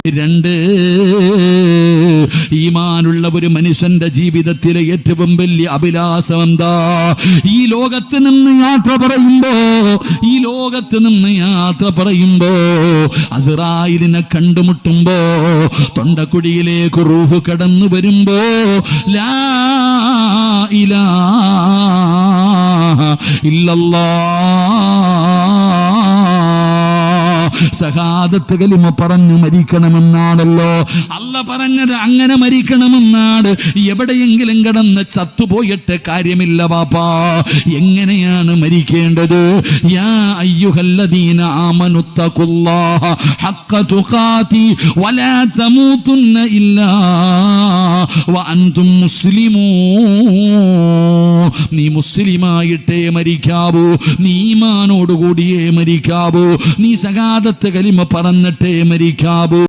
രണ്ട്, ഈമാനുള്ള ഒരു മനുഷ്യന്റെ ജീവിതത്തിലെ ഏറ്റവും വലിയ അഭിലാഷം എന്താ? ഈ ലോകത്ത് നിന്ന് യാത്ര പറയുമ്പോ അസ്റായിലിനെ കണ്ടുമുട്ടുമ്പോ തൊണ്ടക്കുടിയിലേക്ക് റൂഹ് കടന്നു വരുമ്പോ ലാ ഇലാഹ ഇല്ലല്ലാഹ്, ഷഹാദത്ത് കലിമ പറഞ്ഞു മരിക്കണമെന്നാണല്ലോ അല്ല പറഞ്ഞത്. അങ്ങനെ മരിക്കണമെന്നാണ്. എവിടെയെങ്കിലും കിടന്ന് ചത്തുപോയിട്ട് കാര്യമില്ല പാപ്പാ. എങ്ങനെയാണ് മരിക്കേണ്ടത്? യാ അയ്യുഹല്ലദീന ആമനുത്തഖുല്ലാഹ ഹഖ്ക തുഖാതി വലാ തമൂതുന്ന ഇല്ലാ വഅൻതും മുസ്ലിമൂൻ. നീ മുസ്ലിമായിട്ടേ മരിക്കാവൂ, നീ ഈമാനോടുകൂടിയേ മരിക്കാവൂ, നീ സകാദത്ത് കലിമ പറഞ്ഞിട്ടേ മരിക്കാവൂ.